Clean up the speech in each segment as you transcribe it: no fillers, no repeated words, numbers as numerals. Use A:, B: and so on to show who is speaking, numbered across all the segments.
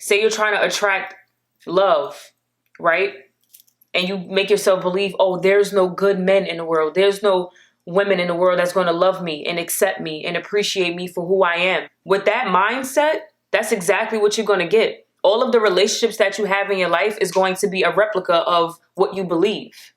A: Say you're trying to attract love, right? And you make yourself believe, oh, there's no good men in the world. There's no women in the world that's going to love me and accept me and appreciate me for who I am. With that mindset, that's exactly what you're going to get. All of the relationships that you have in your life is going to be a replica of what you believe.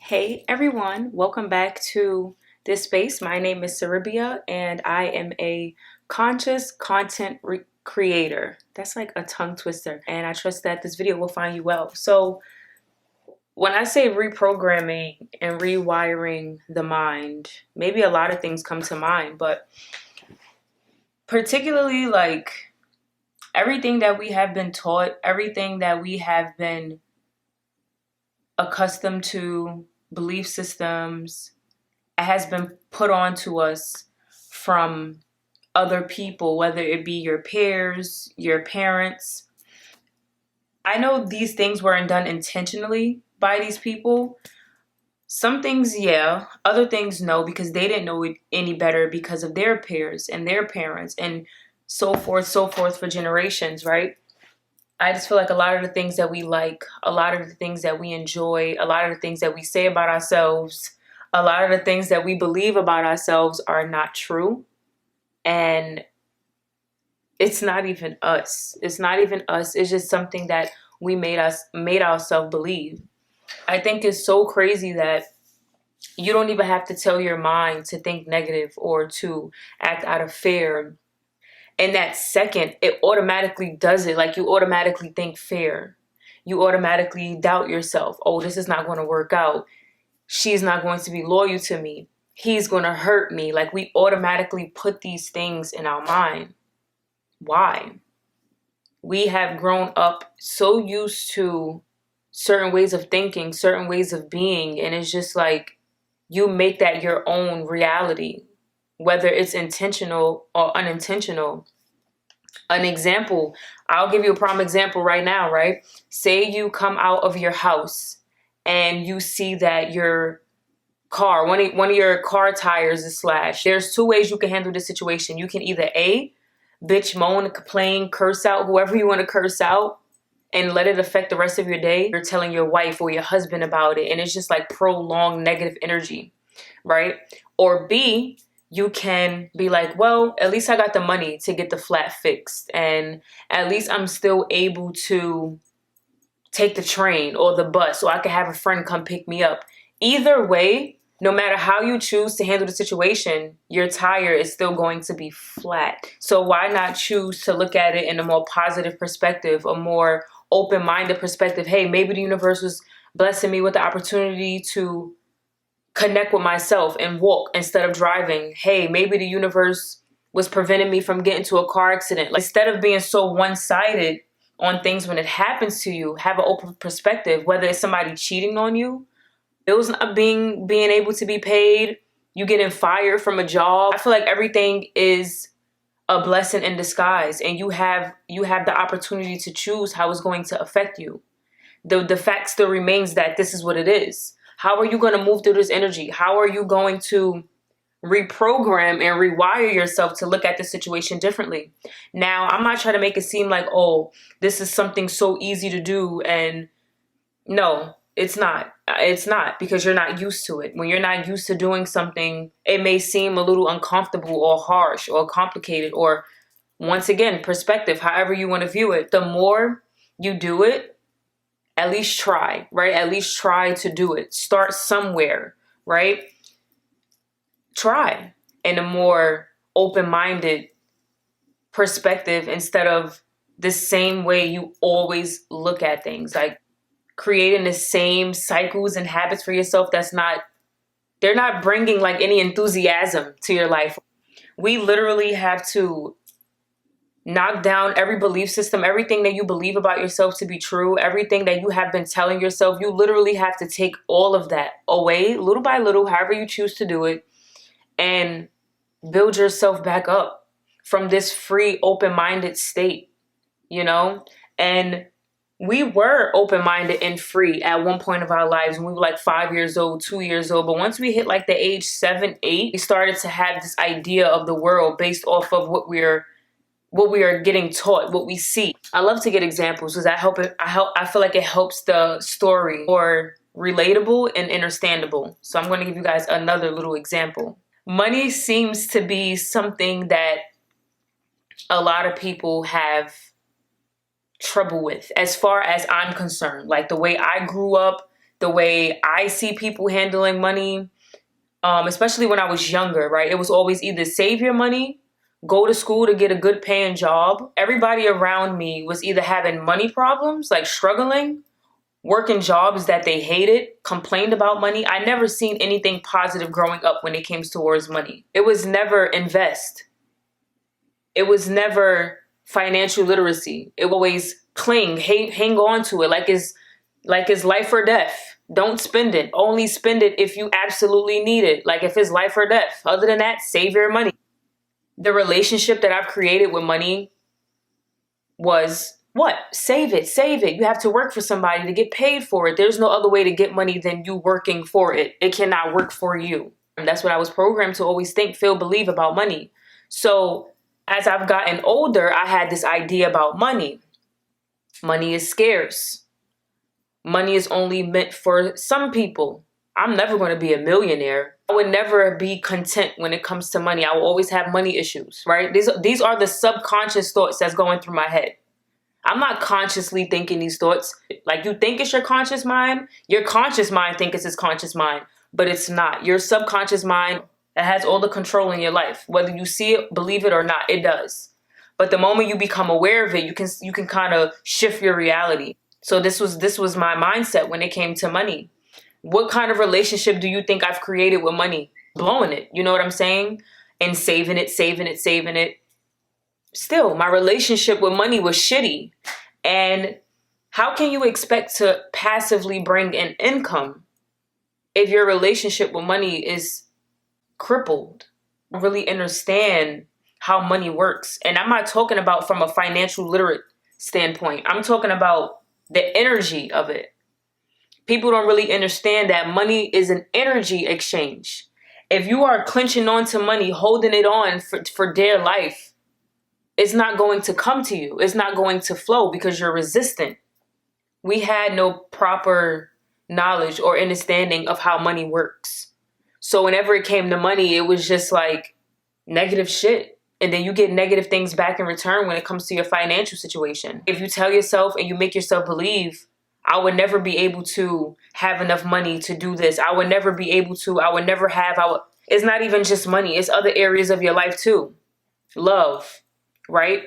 A: Hey everyone, welcome back to this space. My name is Saribia and I am a conscious content creator. That's like a tongue twister, and I trust that this video will find you well. So when I say reprogramming and rewiring the mind, maybe a lot of things come to mind, but particularly like everything that we have been taught, everything that we have been accustomed to, belief systems, has been put onto us from other people, whether it be your peers, your parents. I know these things weren't done intentionally by these people. Some things, yeah. Other things, no, because they didn't know it any better because of their peers and their parents and so forth for generations, right? I just feel like a lot of the things that we like, a lot of the things that we enjoy, a lot of the things that we say about ourselves, a lot of the things that we believe about ourselves are not true. And it's not even us. It's not even us. It's just something that we made ourselves believe. I think it's so crazy that you don't even have to tell your mind to think negative or to act out of fear. In that second, it automatically does it. Like you automatically think fear. You automatically doubt yourself. Oh, this is not going to work out. She's not going to be loyal to me. He's going to hurt me. Like we automatically put these things in our mind. Why? We have grown up so used to certain ways of thinking, certain ways of being. And it's just like you make that your own reality, whether it's intentional or unintentional. An example, I'll give you a prime example right now, right? Say you come out of your house and you see that your car, one of your car tires is slashed. There's two ways you can handle this situation. You can either A, bitch, moan, complain, curse out whoever you want to curse out and let it affect the rest of your day. You're telling your wife or your husband about it and it's just like prolonged negative energy, right? Or B, you can be like, well, at least I got the money to get the flat fixed and at least I'm still able to take the train or the bus so I can have a friend come pick me up. Either way, no matter how you choose to handle the situation, your tire is still going to be flat. So why not choose to look at it in a more positive perspective, a more open-minded perspective? Hey, maybe the universe was blessing me with the opportunity to connect with myself and walk instead of driving. Hey, maybe the universe was preventing me from getting to a car accident. Like, instead of being so one-sided on things when it happens to you, have an open perspective, whether it's somebody cheating on you, bills not being able to be paid, you getting fired from a job. I feel like everything is a blessing in disguise and you have the opportunity to choose how it's going to affect you. The fact still remains that this is what it is. How are you going to move through this energy? How are you going to reprogram and rewire yourself to look at the situation differently? Now, I'm not trying to make it seem like, oh, this is something so easy to do. And no, it's not. It's not, because you're not used to it. When you're not used to doing something, it may seem a little uncomfortable or harsh or complicated or, once again, perspective, however you want to view it. The more you do it, at least try, right? At least try to do it. Start somewhere, right? Try. in a more open-minded perspective instead of the same way you always look at things. Like creating the same cycles and habits for yourself they're not bringing like any enthusiasm to your life. We literally have to knock down every belief system, everything that you believe about yourself to be true, everything that you have been telling yourself. You literally have to take all of that away little by little, however you choose to do it, and build yourself back up from this free, open-minded state, you know? And we were open-minded and free at one point of our lives when we were like 5 years old, 2 years old. But once we hit like the age 7, 8, we started to have this idea of the world based off of what we are getting taught, what we see. I love to get examples because I feel like it helps the story more relatable and understandable. So I'm going to give you guys another little example. Money seems to be something that a lot of people have trouble with, as far as I'm concerned. Like the way I grew up, the way I see people handling money, especially when I was younger, right? It was always either save your money, go to school to get a good paying job. Everybody around me was either having money problems, like struggling, working jobs that they hated, complained about money. I never seen anything positive growing up when it came towards money. It was never invest. It was never financial literacy. It always hang on to it like it's life or death. Don't spend it. Only spend it if you absolutely need it. Like if it's life or death. Other than that, save your money. The relationship that I've created with money was what? Save it, save it. You have to work for somebody to get paid for it. There's no other way to get money than you working for it. It cannot work for you. And that's what I was programmed to always think, feel, believe about money. So as I've gotten older, I had this idea about money. Money is scarce. Money is only meant for some people. I'm never going to be a millionaire. I would never be content when it comes to money. I will always have money issues, right? These are the subconscious thoughts that's going through my head. I'm not consciously thinking these thoughts. Like you think it's your conscious mind thinks it's its conscious mind, but it's not. Your subconscious mind that has all the control in your life. Whether you see it, believe it or not, it does. But the moment you become aware of it, you can kind of shift your reality. So this was my mindset when it came to money. What kind of relationship do you think I've created with money? Blowing it, you know what I'm saying? And saving it. Still, my relationship with money was shitty. And how can you expect to passively bring in income if your relationship with money is crippled? I don't really understand how money works. And I'm not talking about from a financial literate standpoint. I'm talking about the energy of it. People don't really understand that money is an energy exchange. If you are clenching on to money, holding it on for dear life, it's not going to come to you. It's not going to flow because you're resistant. We had no proper knowledge or understanding of how money works. So whenever it came to money, it was just like negative shit. And then you get negative things back in return when it comes to your financial situation. If you tell yourself and you make yourself believe, I would never be able to have enough money to do this. I would never be able to. I would never have. It's not even just money. It's other areas of your life too. Love. Right?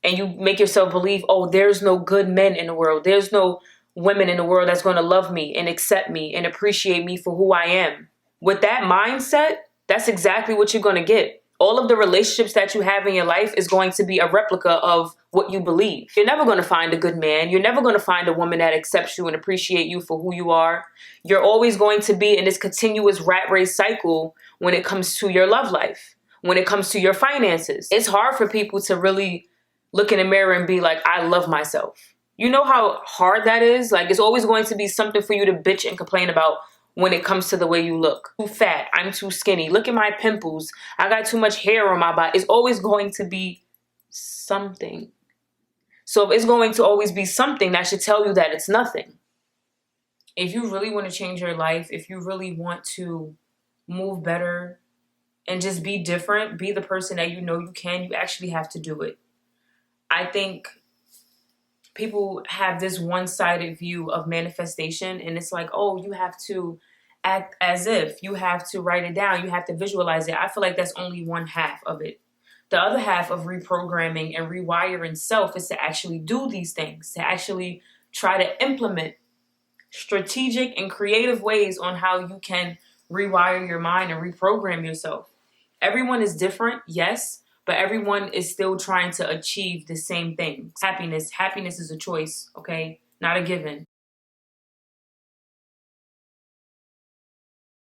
A: And you make yourself believe, oh, there's no good men in the world. There's no women in the world that's going to love me and accept me and appreciate me for who I am. With that mindset, that's exactly what you're going to get. All of the relationships that you have in your life is going to be a replica of what you believe. You're never going to find a good man. You're never going to find a woman that accepts you and appreciate you for who you are. You're always going to be in this continuous rat race cycle when it comes to your love life. When it comes to your finances, it's hard for people to really look in the mirror and be like, I love myself. You know how hard that is? Like, it's always going to be something for you to bitch and complain about when it comes to the way you look. Too fat, I'm too skinny. Look at my pimples. I got too much hair on my body. It's always going to be something. So if it's going to always be something, that should tell you that it's nothing. If you really want to change your life, if you really want to move better, and just be different, be the person that you know you can, you actually have to do it. I think people have this one-sided view of manifestation, and it's like, oh, you have to act as if. You have to write it down. You have to visualize it. I feel like that's only one half of it. The other half of reprogramming and rewiring self is to actually do these things, to actually try to implement strategic and creative ways on how you can rewire your mind and reprogram yourself. Everyone is different, yes, but everyone is still trying to achieve the same things. Happiness is a choice, okay? Not a given.